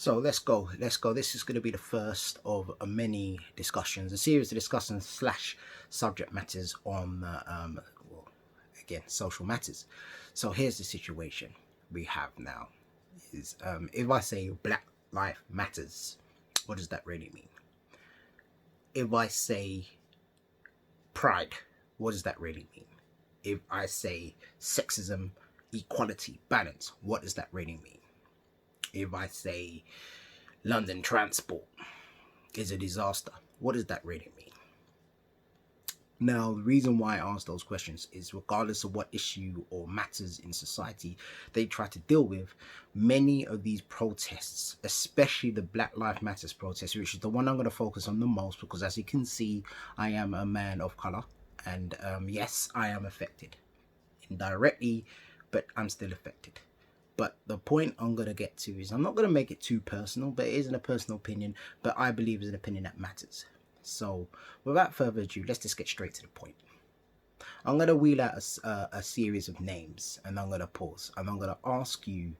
So let's go. This is going to be the first of many discussions, a series of discussions slash subject matters on, well, again, social matters. So here's the situation we have now: is if I say Black Life Matters, what does that really mean? If I say Pride, what does that really mean? If I say sexism, equality, balance, what does that really mean? If I say London transport is a disaster, what does that really mean? Now, the reason why I ask those questions is regardless of what issue or matters in society they try to deal with, many of these protests, especially the Black Lives Matters protest, which is the one I'm going to focus on the most because, as you can see, I am a man of color, and yes, I am affected indirectly, but I'm still affected. But the point I'm going to get to is I'm not going to make it too personal, but it isn't a personal opinion, but I believe it's an opinion that matters. So without further ado, let's just get straight to the point. I'm going to wheel out a series of names, and I'm going to pause, and I'm going to ask you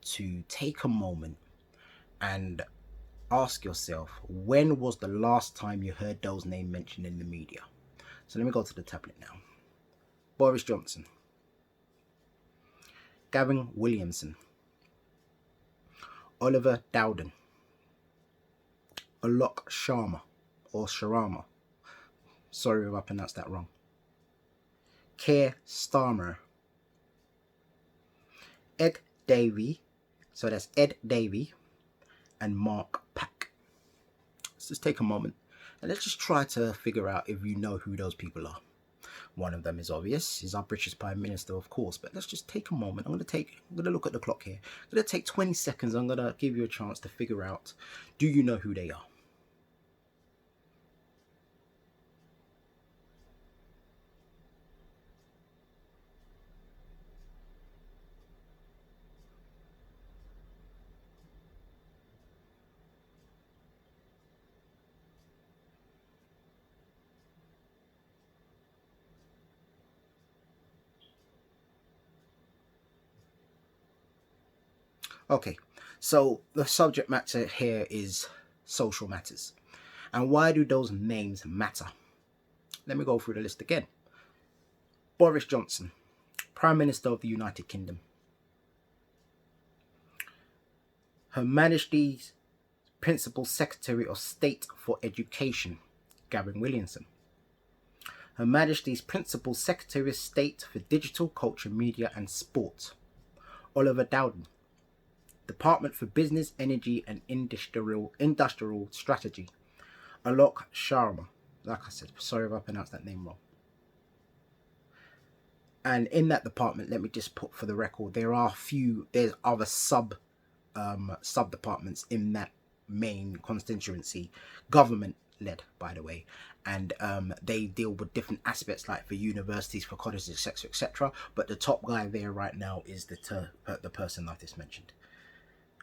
to take a moment and ask yourself, when was the last time you heard those names mentioned in the media? So let me go to the tablet now. Boris Johnson, Gavin Williamson, Oliver Dowden, Alok Sharma, or Sharama, sorry if I pronounced that wrong, Keir Starmer, Ed Davey, so that's Ed Davey, and Mark Pack. Let's just take a moment and let's just try to figure out if you know who those people are. One of them is obvious, he's our British Prime Minister, of course, but let's just take a moment. I'm going to look at the clock here. I'm going to take 20 seconds. I'm going to give you a chance to figure out, do you know who they are? Okay, so the subject matter here is social matters. And why do those names matter? Let me go through the list again. Boris Johnson, Prime Minister of the United Kingdom. Her Majesty's Principal Secretary of State for Education, Gavin Williamson. Her Majesty's Principal Secretary of State for Digital, Culture, Media and Sport, Oliver Dowden. Department for Business, Energy and Industrial Strategy, Alok Sharma. Like I said, sorry if I pronounced that name wrong. And in that department, let me just put for the record, there's other sub departments in that main constituency, government led, by the way, and they deal with different aspects, like for universities, for colleges, etc., etc. But the top guy there right now is the person I've just mentioned.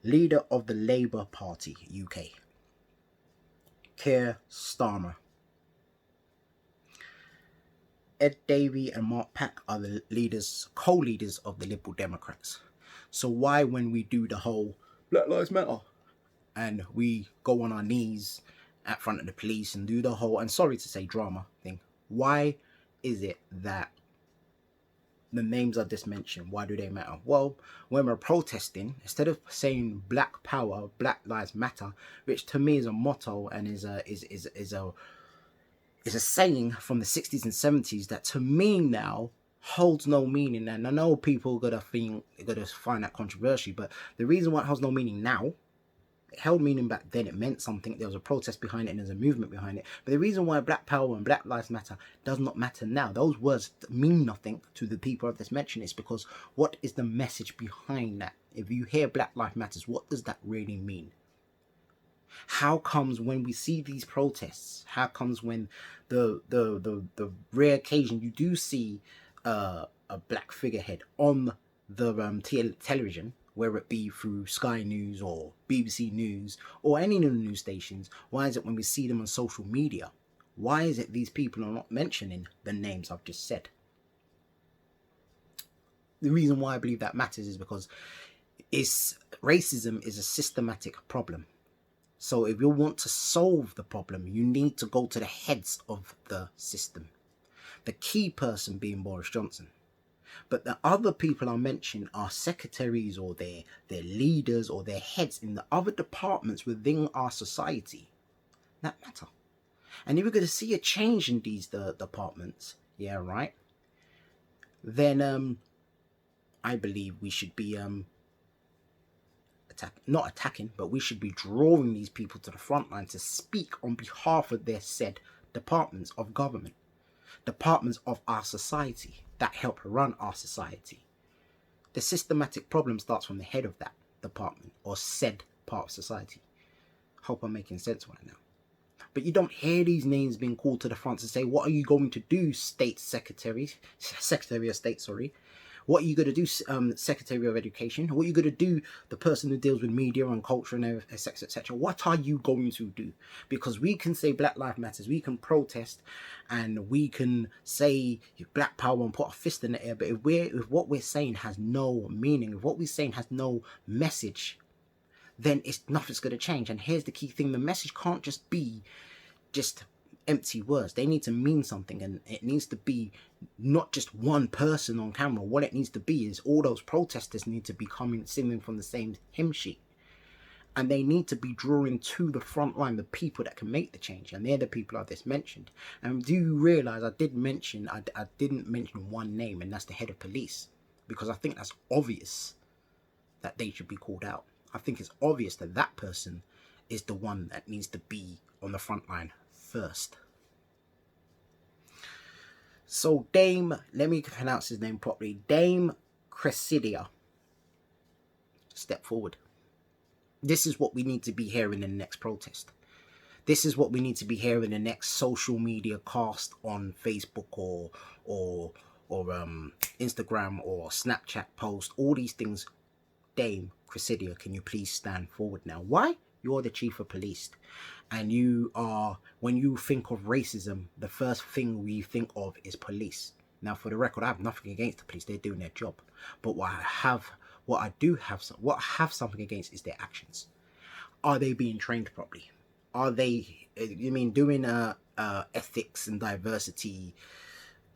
Leader of the Labour Party, UK, Keir Starmer. Ed Davey and Mark Pack are the co-leaders of the Liberal Democrats. So why, when we do the whole Black Lives Matter and we go on our knees at front of the police and do the whole, and sorry to say, drama thing, why is it that the names I just mentioned, why do they matter? Well, when we're protesting, instead of saying Black Power, Black Lives Matter, which to me is a motto and is a saying from the 60s and 70s that to me now holds no meaning. And I know people are gonna find that controversial, but the reason why it holds no meaning now, it held meaning back then. It meant something. There was a protest behind it and there's a movement behind it. But the reason why Black Power and Black Lives Matter does not matter now, those words mean nothing to the people I've just mentioned, is because what is the message behind that? If you hear Black Lives Matters, what does that really mean? How comes when we see these protests, how comes when the rare occasion you do see a black figurehead on the television, whether it be through Sky News or BBC News or any of the news stations, why is it when we see them on social media, why is it these people are not mentioning the names I've just said? The reason why I believe that matters is because it's Racism is a systematic problem. So if you want to solve the problem, you need to go to the heads of the system. The key person being Boris Johnson. But the other people I mentioned are secretaries or their leaders or their heads in the other departments within our society that matter. And if we're going to see a change in these departments, yeah, right, then I believe we should be not attacking, but we should be drawing these people to the front line to speak on behalf of their said departments of government, departments of our society that help run our society. The systematic problem starts from the head of that department or said part of society. Hope I'm making sense right now. But you don't hear these names being called to the front to say, what are you going to do, Secretary of State, sorry. What are you going to do, Secretary of Education? What are you going to do, the person who deals with media and culture and etc., etc.? What are you going to do? Because we can say Black Lives Matters, we can protest, and we can say Black Power and put a fist in the air. But if what we're saying has no meaning, if what we're saying has no message, then nothing's going to change. And here's the key thing: the message can't just be just empty words. They need to mean something, and it needs to be not just one person on camera. What it needs to be is all those protesters need to be singing from the same hymn sheet, and they need to be drawing to the front line the people that can make the change, and they're the people I just mentioned. And do you realize I didn't mention one name, and that's the head of police, because I think that's obvious that they should be called out. I think it's obvious that that person is the one that needs to be on the front line first. So Dame, let me pronounce his name properly, Dame Cressidia, step forward. This is what we need to be hearing in the next protest. This is what we need to be hearing in the next social media cast on Facebook or Instagram or Snapchat post, all these things. Dame Cressidia, can you please stand forward now? Why? You're the chief of police, and you are, when you think of racism, the first thing we think of is police. Now, for the record, I have nothing against the police; they're doing their job. But what I have something against is their actions. Are they being trained properly? Are they, doing a ethics and diversity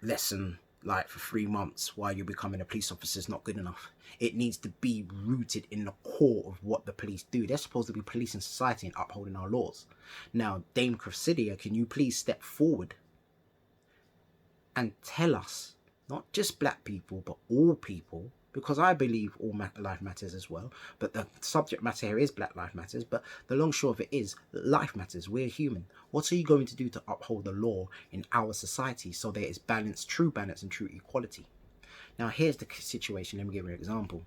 lesson like for 3 months while you're becoming a police officer is not good enough. It needs to be rooted in the core of what the police do. They're supposed to be policing society and upholding our laws. Now, Dame Cressidia, can you please step forward and tell us, not just black people, but all people, because I believe all life matters as well, but the subject matter here is Black Lives Matters, but the long short of it is life matters. We're human. What are you going to do to uphold the law in our society so there is balance, true balance and true equality? Now, here's the situation. Let me give you an example.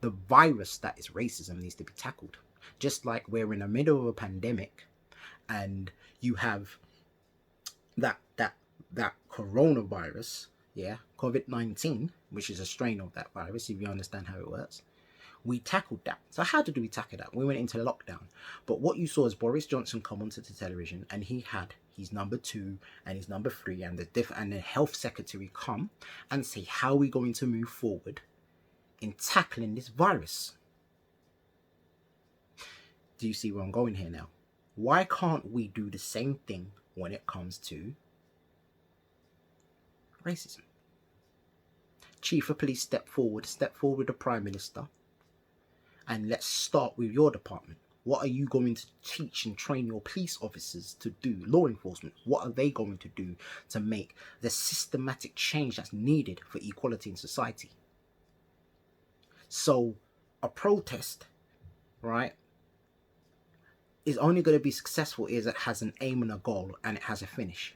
The virus that is racism needs to be tackled. Just like we're in the middle of a pandemic and you have that coronavirus, COVID-19, which is a strain of that virus, if you understand how it works. We tackled that. So how did we tackle that? We went into lockdown. But what you saw is Boris Johnson come onto the television, and he had his number 2 and his number 3 and the health secretary come and say, how are we going to move forward in tackling this virus? Do you see where I'm going here now? Why can't we do the same thing when it comes to racism? Chief of Police, step forward with the Prime Minister, and let's start with your department. What are you going to teach and train your police officers to do? Law enforcement, what are they going to do to make the systematic change that's needed for equality in society? So a protest, right, is only going to be successful if it has an aim and a goal and it has a finish.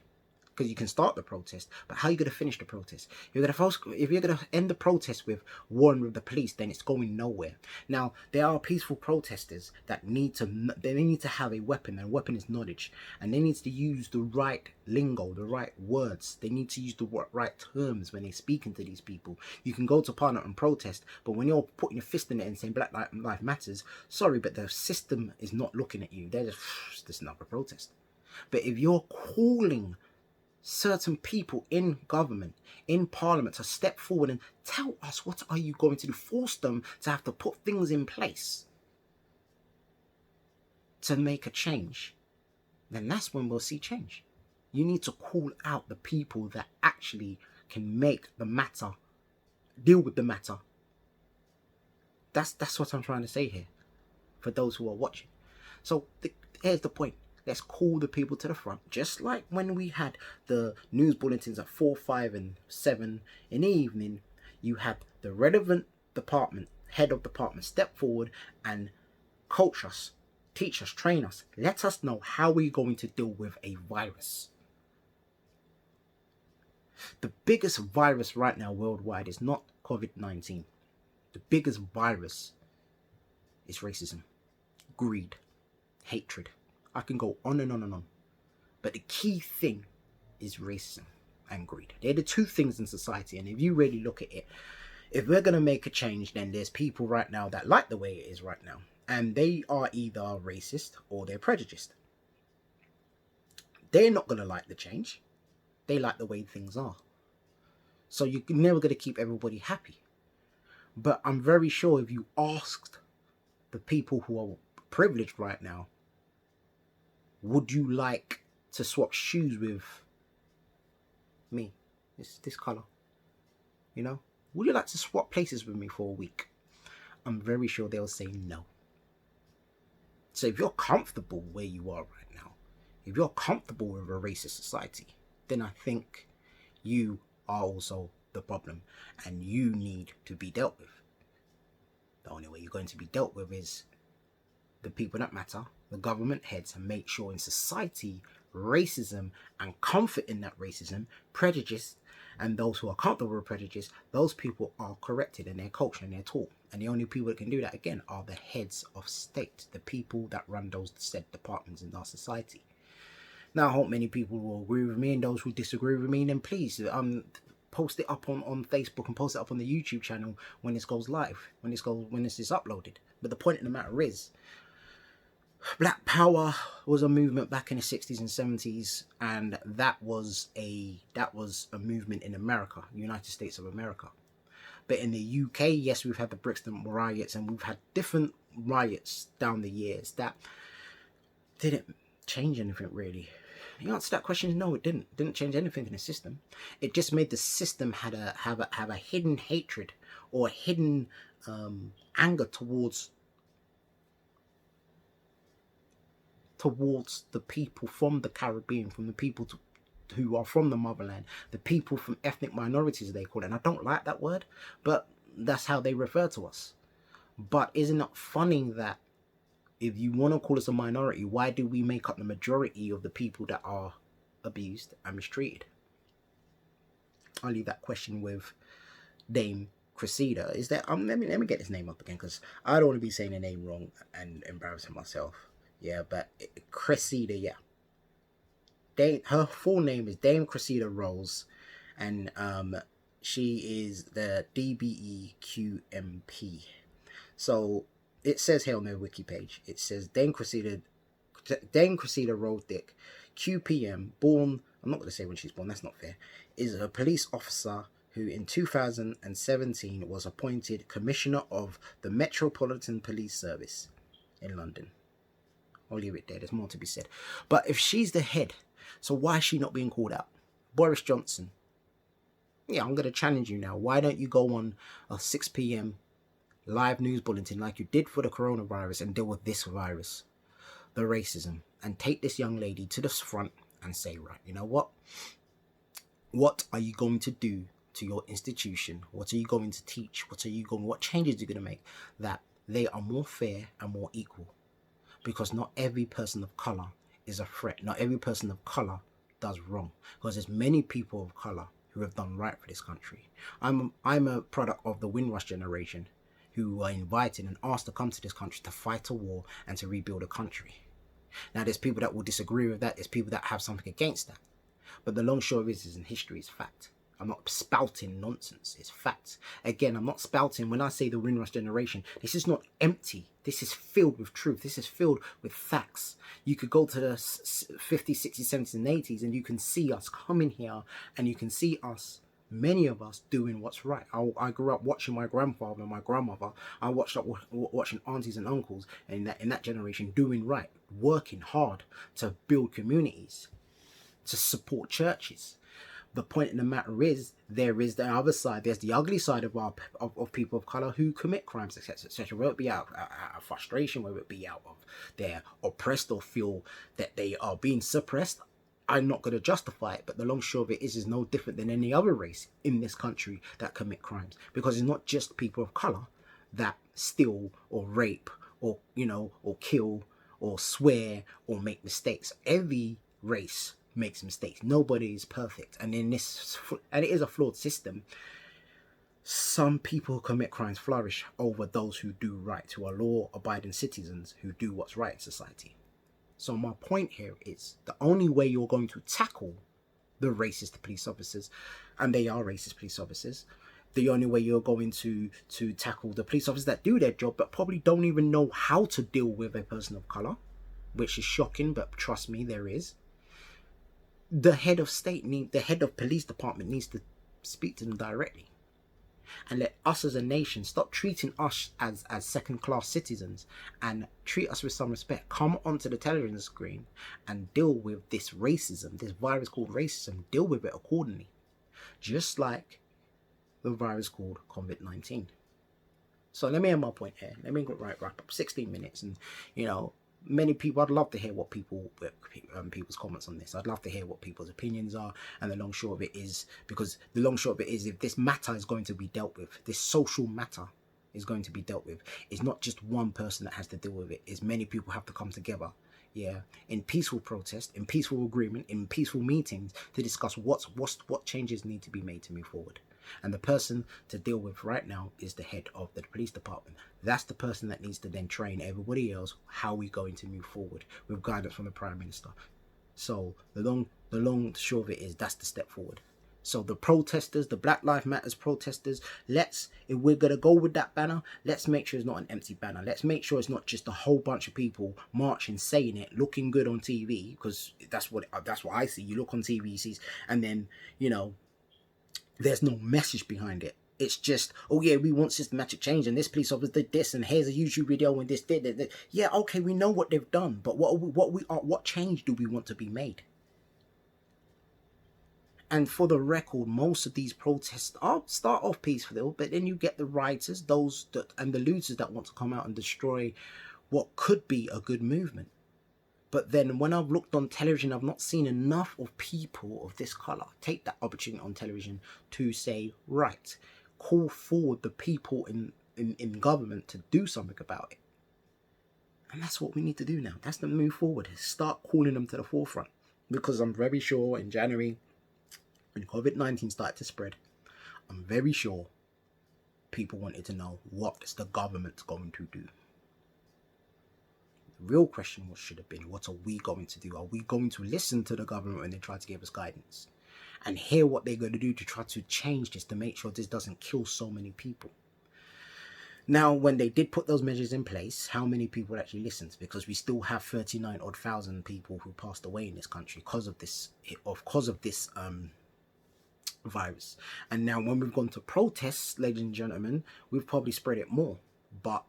Because you can start the protest, but how are you going to finish the protest? If you're going to end the protest with warring with the police, then it's going nowhere. Now, there are peaceful protesters that need to have a weapon, and weapon is knowledge, and they need to use the right lingo, the right words. They need to use the right terms when they're speaking to these people. You can go to Parliament and protest, but when you're putting your fist in it and saying Black Lives Matters, sorry, but the system is not looking at you. They're just another protest. But if you're calling certain people in government, in Parliament, to step forward and tell us, what are you going to do? Force them to have to put things in place. to make a change, then that's when we'll see change. You need to call out the people that actually can make the matter, deal with the matter. That's what I'm trying to say here for those who are watching. So here's the point. Let's call the people to the front. Just like when we had the news bulletins at 4, 5 and 7 in the evening, you had the relevant department, head of department, step forward and coach us, teach us, train us. Let us know how we're going to deal with a virus. The biggest virus right now worldwide is not COVID-19. The biggest virus is racism, greed, hatred. I can go on and on and on. But the key thing is racism and greed. They're the two things in society. And if you really look at it, if we're going to make a change, then there's people right now that like the way it is right now. And they are either racist or they're prejudiced. They're not going to like the change. They like the way things are. So you're never going to keep everybody happy. But I'm very sure if you asked the people who are privileged right now, would you like to swap shoes with me? This color. You know? Would you like to swap places with me for a week? I'm very sure they'll say no. So if you're comfortable where you are right now, if you're comfortable with a racist society, then I think you are also the problem and you need to be dealt with. The only way you're going to be dealt with is the people that matter, the government heads, and make sure in society racism and comfort in that racism, prejudice, and those who are comfortable with prejudice, those people are corrected and they're coached and they're taught. And the only people that can do that again are the heads of state, the people that run those said departments in our society. Now, I hope many people will agree with me, and those who disagree with me, then please post it up on Facebook and post it up on the YouTube channel when this goes live, when this is uploaded. But the point of the matter is, Black Power was a movement back in the 60s and 70s, and that was a movement in America, United States of America. But in the UK, yes, we've had the Brixton riots, and we've had different riots down the years that didn't change anything really. The answer to that question is no, it didn't. It didn't change anything in the system. It just made the system have a hidden hatred or a hidden anger towards the people from the Caribbean, from the people who are from the motherland, the people from ethnic minorities, they call it. And I don't like that word, but that's how they refer to us. But isn't it funny that if you want to call us a minority, why do we make up the majority of the people that are abused and mistreated? I'll leave that question with Dame Cressida. Is that let me get his name up again, because I don't want to be saying the name wrong and embarrassing myself. Yeah, but Cressida, yeah. Her full name is Dame Cressida Rose, and she is the DBEQMP. So it says here on their wiki page, it says Dame Cressida Rose Dick, QPM, born, I'm not going to say when she's born, that's not fair, is a police officer who in 2017 was appointed Commissioner of the Metropolitan Police Service in London. I'll leave it there, there's more to be said. But if she's the head, so why is she not being called out? Boris Johnson. Yeah, I'm going to challenge you now. Why don't you go on a 6 p.m. live news bulletin like you did for the coronavirus and deal with this virus, the racism, and take this young lady to the front and say, right, you know what? What are you going to do to your institution? What are you going to teach? What changes are you going to make that they are more fair and more equal? Because not every person of colour is a threat. Not every person of colour does wrong. Because there's many people of colour who have done right for this country. I'm a product of the Windrush generation who were invited and asked to come to this country to fight a war and to rebuild a country. Now there's people that will disagree with that. There's people that have something against that. But the long short of it is in history is fact. I'm not spouting nonsense. It's facts. Again, I'm not spouting when I say the Windrush generation. This is not empty. This is filled with truth. This is filled with facts. You could go to the 50s, 60s, 70s and 80s and you can see us coming here and you can see us Many of us doing what's right. I grew up watching my grandfather and my grandmother. I watched up watching aunties and uncles in that generation doing right, working hard to build communities, to support churches. The point in the matter is, there is the other side. There's the ugly side of of people of color who commit crimes, etc., etc. Whether it be out of frustration, whether it be out of they're oppressed or feel that they are being suppressed. I'm not going to justify it, but the long short of it is no different than any other race in this country that commit crimes, because it's not just people of color that steal or rape or or kill or swear or make mistakes. Every race makes mistakes. Nobody is perfect, and it is a flawed system. Some people who commit crimes flourish over those who do right, who are law-abiding citizens who do what's right in society. So my point here is, the only way you're going to tackle the racist police officers, and they are racist police officers, the only way you're going to tackle the police officers that do their job but probably don't even know how to deal with a person of color, which is shocking, but trust me, there is. The head of state, the head of police department needs to speak to them directly, and let us as a nation stop treating us as second-class citizens and treat us with some respect. Come onto the television screen and deal with this racism, this virus called racism. Deal with it accordingly, just like the virus called COVID-19. So let me end my point here. Let me wrap up 16 minutes, and many people, I'd love to hear what people's comments on this. I'd love to hear what people's opinions are, and the long short of it is, if this matter is going to be dealt with, this social matter is going to be dealt with, it's not just one person that has to deal with it. It's many people have to come together, in peaceful protest, in peaceful agreement, in peaceful meetings to discuss what changes need to be made to move forward. And the person to deal with right now is the head of the police department. That's the person that needs to then train everybody else how we're going to move forward with guidance from the Prime Minister. So the long short of it is, that's the step forward. So the protesters, the Black Lives Matters protesters, if we're going to go with that banner, let's make sure it's not an empty banner. Let's make sure it's not just a whole bunch of people marching, saying it, looking good on TV, because that's what I see. You look on TV, and then, there's no message behind it. It's just, oh yeah, we want systematic change, and this police officer did this, and here's a YouTube video when this did that. Yeah, okay, we know what they've done, but what change do we want to be made? And for the record, most of these protests start off peaceful, but then you get the rioters, and the looters that want to come out and destroy what could be a good movement. But then when I've looked on television, I've not seen enough of people of this colour take that opportunity on television to say, right, call forward the people in government to do something about it. And that's what we need to do now. That's the move forward. Start calling them to the forefront. Because I'm very sure in January, when COVID-19 started to spread, I'm very sure people wanted to know, what is the government going to do? Real question should have been, what are we going to do? Are we going to listen to the government when they try to give us guidance and hear what they're going to do to try to change this, to make sure this doesn't kill so many people? Now, when they did put those measures in place, how many people actually listened? Because we still have 39,000 people who passed away in this country because of this virus. And now when we've gone to protests, ladies and gentlemen, we've probably spread it more. But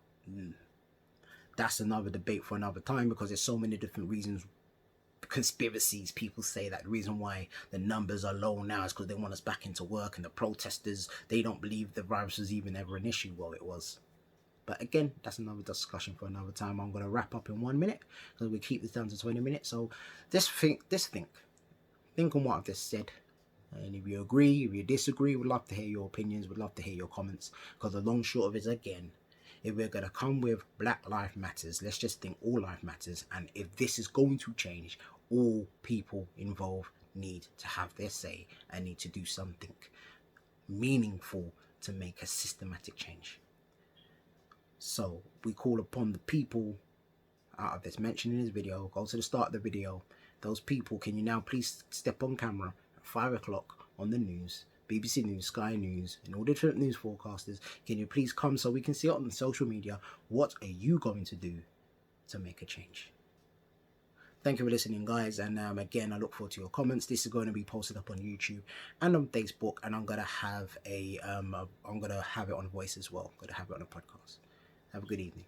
that's another debate for another time, because there's so many different reasons, conspiracies. People say that the reason why the numbers are low now is because they want us back into work, and the protesters, they don't believe the virus was even ever an issue. Well, it was. But again, that's another discussion for another time. I'm going to wrap up in 1 minute, because we keep this down to 20 minutes. So think on what I've just said. And if you agree, if you disagree, we'd love to hear your opinions. We'd love to hear your comments, because the long short of it is, again, if we're going to come with Black Lives Matters, let's just think all life matters. And if this is going to change, all people involved need to have their say and need to do something meaningful to make a systematic change. So we call upon the people out of this mentioned in this video. Go to the start of the video. Those people, can you now please step on camera at 5 o'clock on the news, BBC News, Sky News, and all different news forecasters? Can you please come so we can see it on social media? What are you going to do to make a change? Thank you for listening, guys. And again, I look forward to your comments. This is going to be posted up on YouTube and on Facebook, and I'm gonna have a I'm gonna have it on voice as well. I'm gonna have it on a podcast. Have a good evening.